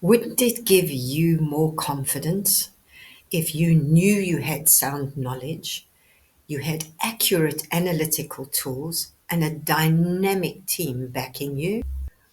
Wouldn't it give you more confidence if you knew you had sound knowledge, you had accurate analytical tools, and a dynamic team backing you?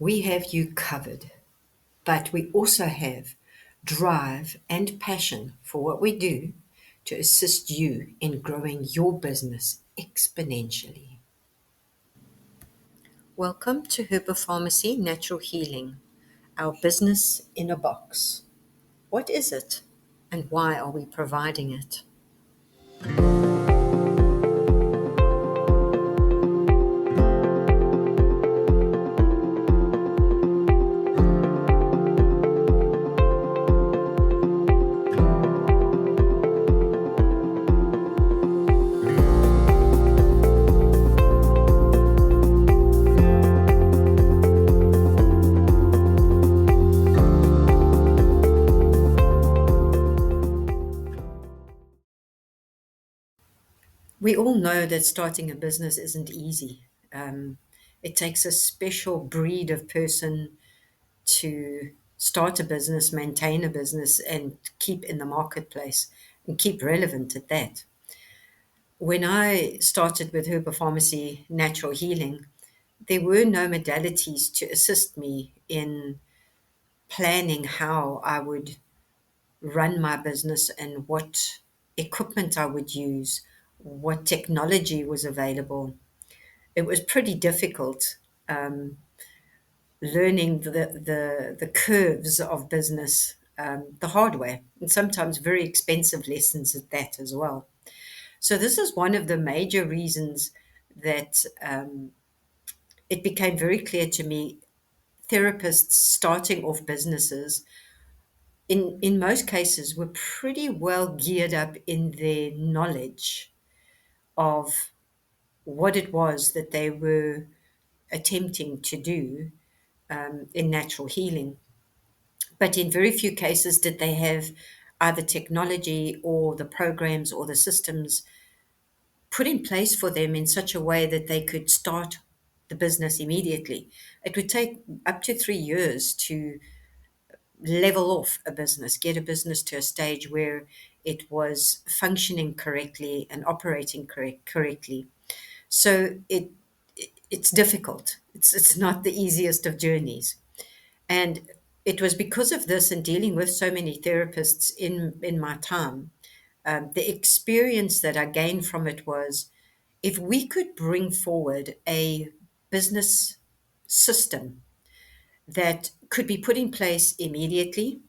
We have you covered, but we also have drive and passion for what we do to assist you in growing your business exponentially. Welcome to Herba Farmacy Natural Healing, our business in a box. What is it and why are we providing it? We all know that starting a business isn't easy. Um, it takes a special breed of person to start a business, maintain a business, and keep in the marketplace and keep relevant at that. When I started with Herba Pharmacy Natural Healing, there were no modalities to assist me in planning how I would run my business and what equipment I would use, what technology was available. It was pretty difficult um, learning the curves of business the hard way, and sometimes very expensive lessons at that as well. So this is one of the major reasons that it became very clear to me therapists starting off businesses in most cases were pretty well geared up in their knowledge of what it was that they were attempting to do in natural healing. But in very few cases did they have either technology or the programs or the systems put in place for them in such a way that they could start the business immediately. It would take up to 3 years to level off a business, get a business to a stage where it was functioning correctly and operating correctly. So it's difficult. It's not the easiest of journeys. And it was because of this and dealing with so many therapists in my time, the experience that I gained from it was if we could bring forward a business system that could be put in place immediately,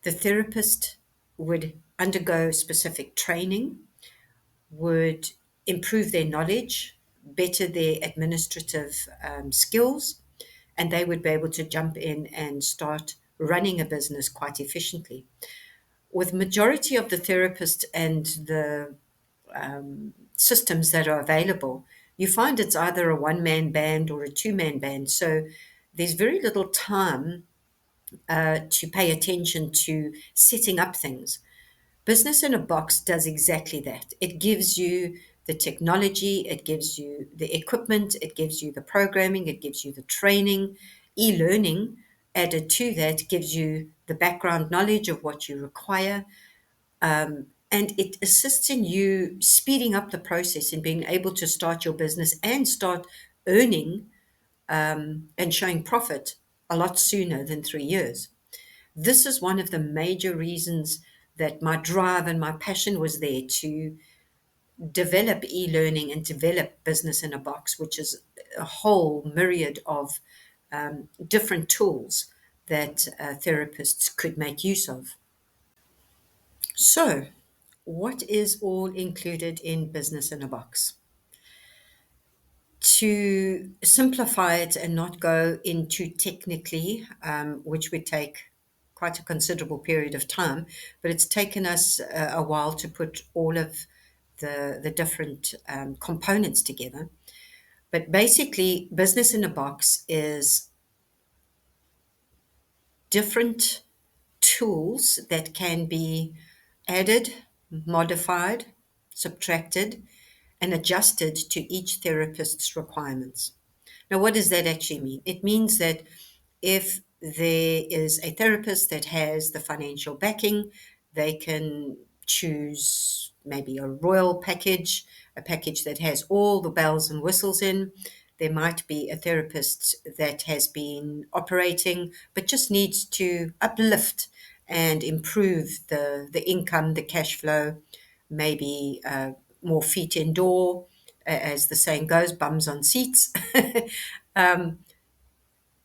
the therapist would undergo specific training, would improve their knowledge, better their administrative skills, and they would be able to jump in and start running a business quite efficiently. With majority of the therapists and the systems that are available, you find it's either a one-man band or a two-man band. So there's very little time to pay attention to setting up things. Business in a Box does exactly that. It gives you the technology, it gives you the equipment, it gives you the programming, it gives you the training, e learning. Added to that gives you the background knowledge of what you require. And it assists in you speeding up the process and being able to start your business and start earning and showing profit a lot sooner than 3 years. This is one of the major reasons that my drive and my passion was there to develop e-learning and develop business in a box, which is a whole myriad of different tools that therapists could make use of. So, what is all included in business in a box? To simplify it and not go into technically, which would take quite a considerable period of time, but it's taken us a while to put all of the different components together. But basically, business in a box is different tools that can be added, modified, subtracted, and adjusted to each therapist's requirements. Now, what does that actually mean? It means that if there is a therapist that has the financial backing. They can choose maybe a royal package, a package that has all the bells and whistles in. There might be a therapist that has been operating but just needs to uplift and improve the income, the cash flow, maybe more feet indoor, as the saying goes, bums on seats. um,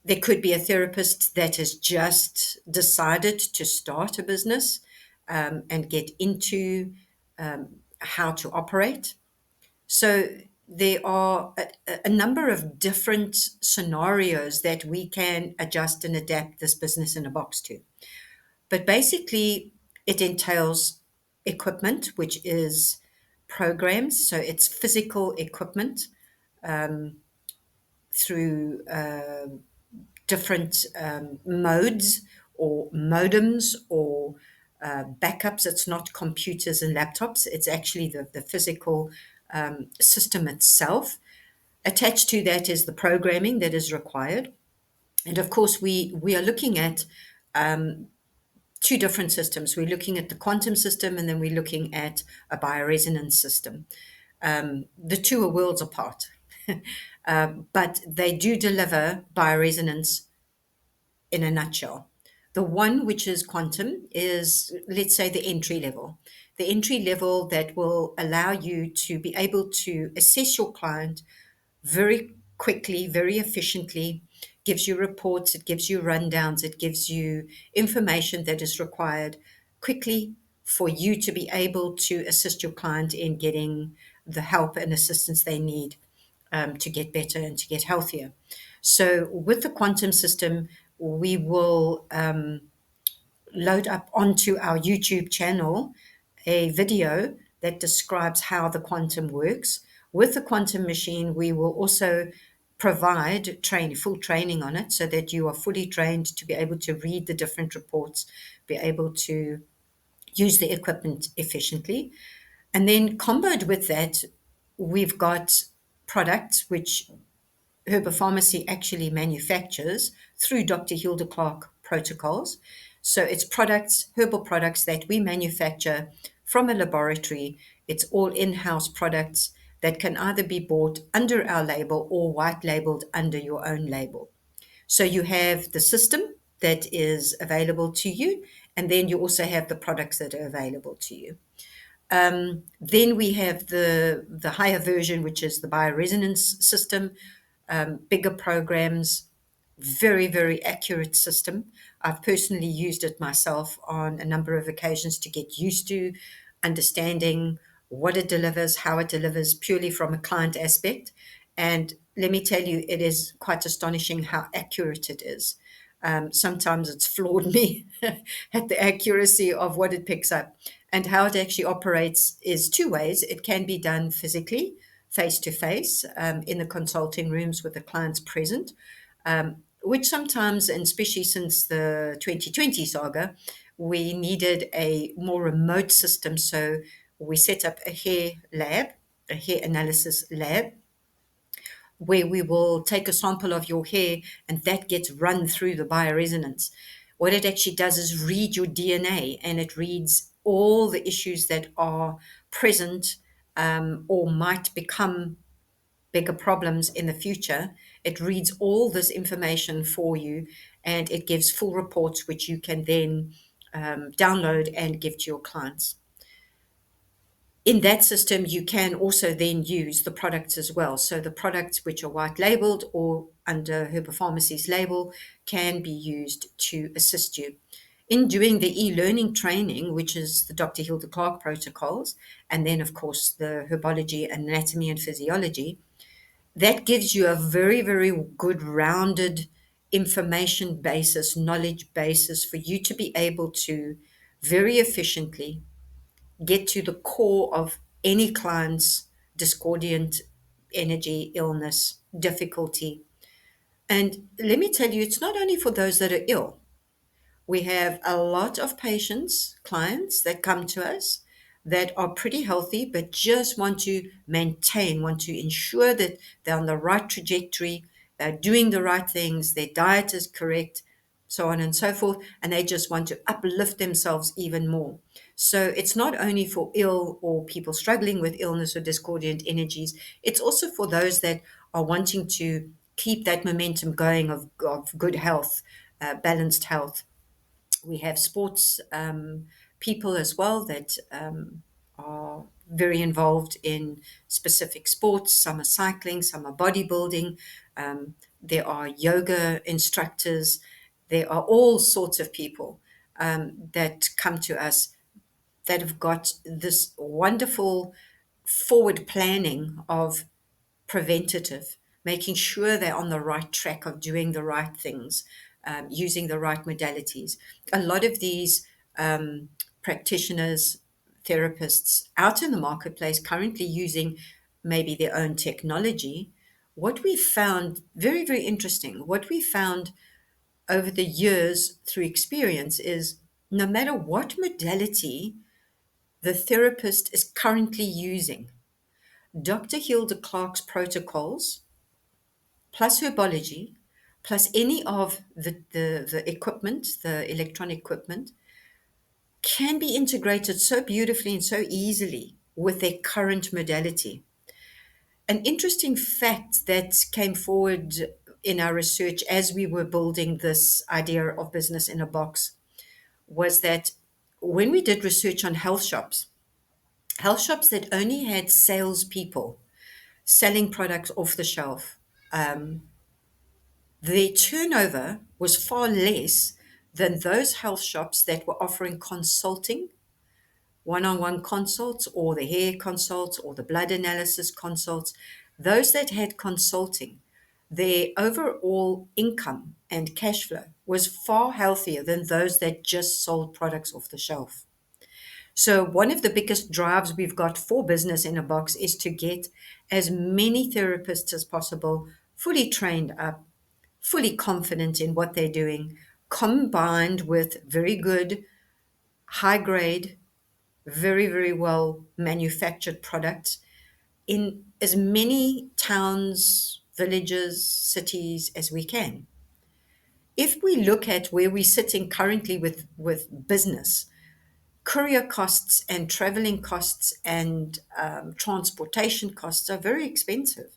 there could be a therapist that has just decided to start a business and get into how to operate. So there are a number of different scenarios that we can adjust and adapt this business in a box to. But basically, it entails equipment, which is programs. So it's physical equipment through different modes or modems or backups. It's not computers and laptops. It's actually the physical system itself. Attached to that is the programming that is required. And of course, we are looking at two different systems. We're looking at the quantum system, and then we're looking at a bioresonance system. The two are worlds apart, but they do deliver bioresonance in a nutshell. The one which is quantum is, let's say, the entry level. The entry level that will allow you to be able to assess your client very quickly, very efficiently, gives you reports, it gives you rundowns, it gives you information that is required quickly for you to be able to assist your client in getting the help and assistance they need to get better and to get healthier. So, with the quantum system, we will load up onto our YouTube channel a video that describes how the quantum works. With the quantum machine, we will also provide full training on it so that you are fully trained to be able to read the different reports, be able to use the equipment efficiently. And then, comboed with that, we've got products which Herba Pharmacy actually manufactures through Dr. Hilda Clark protocols. So it's products, herbal products that we manufacture from a laboratory. It's all in-house products that can either be bought under our label or white labeled under your own label. So you have the system that is available to you, and then you also have the products that are available to you. Then we have the higher version, which is the bioresonance system, bigger programs, very, very accurate system. I've personally used it myself on a number of occasions to get used to understanding what it delivers, how it delivers, purely from a client aspect. And let me tell you, it is quite astonishing how accurate it is. Sometimes it's floored me at the accuracy of what it picks up. And how it actually operates is two ways. It can be done physically, face to face, in the consulting rooms with the clients present, which sometimes, and especially since the 2020 saga, we needed a more remote system. So we set up a hair lab, a hair analysis lab, where we will take a sample of your hair and that gets run through the bioresonance. What it actually does is read your DNA, and it reads all the issues that are present or might become bigger problems in the future. It reads all this information for you, and it gives full reports which you can then download and give to your clients. In that system, you can also then use the products as well. So the products which are white labeled or under Herba Pharmacy's label can be used to assist you. In doing the e-learning training, which is the Dr. Hilda Clark protocols, and then of course the Herbology, Anatomy and Physiology, that gives you a very, very good rounded information basis, knowledge basis for you to be able to very efficiently get to the core of any client's discordant energy, illness, difficulty. And let me tell you, it's not only for those that are ill. We have a lot of patients, clients that come to us that are pretty healthy, but just want to maintain, want to ensure that they're on the right trajectory, they're doing the right things, their diet is correct, so on and so forth, and they just want to uplift themselves even more. So it's not only for ill or people struggling with illness or discordant energies, it's also for those that are wanting to keep that momentum going of good health, balanced health. We have sports people as well that are very involved in specific sports. Some are cycling, some are bodybuilding. There are yoga instructors. There are all sorts of people that come to us that have got this wonderful forward planning of preventative, making sure they're on the right track of doing the right things, using the right modalities. A lot of these practitioners, therapists out in the marketplace currently using maybe their own technology. What we found very, very interesting, what we found over the years through experience is no matter what modality the therapist is currently using, Dr. Hilda Clark's protocols plus Herbology, plus any of the equipment, the electronic equipment, can be integrated so beautifully and so easily with their current modality. An interesting fact that came forward in our research as we were building this idea of business in a box was that when we did research on health shops that only had salespeople selling products off the shelf, their turnover was far less than those health shops that were offering consulting, one-on-one consults, or the hair consults, or the blood analysis consults. Those that had consulting, their overall income and cash flow was far healthier than those that just sold products off the shelf. So, one of the biggest drives we've got for business in a box is to get as many therapists as possible fully trained up, fully confident in what they're doing, combined with very good, high grade, very, very well manufactured products in as many towns, villages, cities as we can. If we look at where we're sitting currently with business, courier costs and traveling costs and transportation costs are very expensive.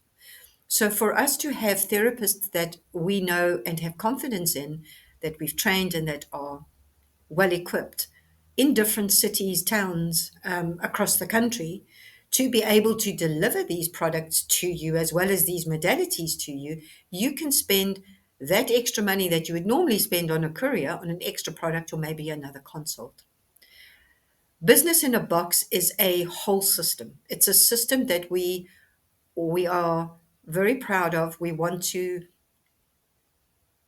So for us to have therapists that we know and have confidence in, that we've trained and that are well equipped in different cities, towns across the country, to be able to deliver these products to you as well as these modalities to you, you can spend that extra money that you would normally spend on a courier on an extra product or maybe another consult. Business in a box is a whole system. It's a system that we are very proud of. We want to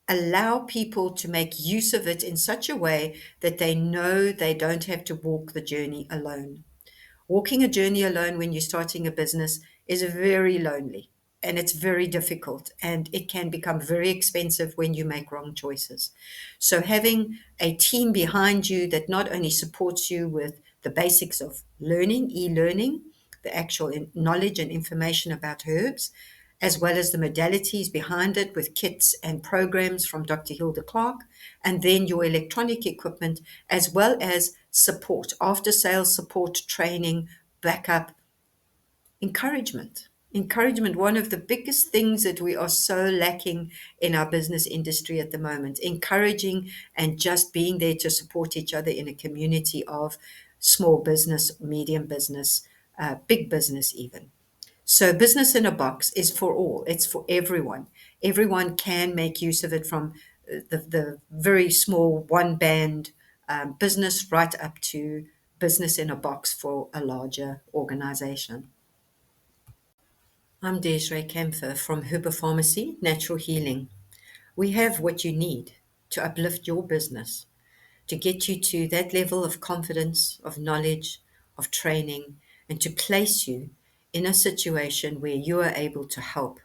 allow people to make use of it in such a way that they know they don't have to walk the journey alone. Walking a journey alone when you're starting a business is very lonely and it's very difficult and it can become very expensive when you make wrong choices. So having a team behind you that not only supports you with the basics of learning, e-learning, the actual knowledge and information about herbs, as well as the modalities behind it with kits and programs from Dr. Hilda Clark, and then your electronic equipment, as well as support, after sales support, training, backup, encouragement. Encouragement, one of the biggest things that we are so lacking in our business industry at the moment, encouraging and just being there to support each other in a community of small business, medium business, big business even. So business in a box is for all. It's for everyone. Everyone can make use of it from the very small one band business right up to business in a box for a larger organization. I'm Desiree Campher from Herba Farmacy Natural Healing. We have what you need to uplift your business, to get you to that level of confidence, of knowledge, of training, and to place you in a situation where you are able to help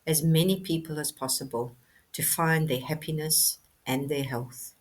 as many people as possible to find their happiness and their health.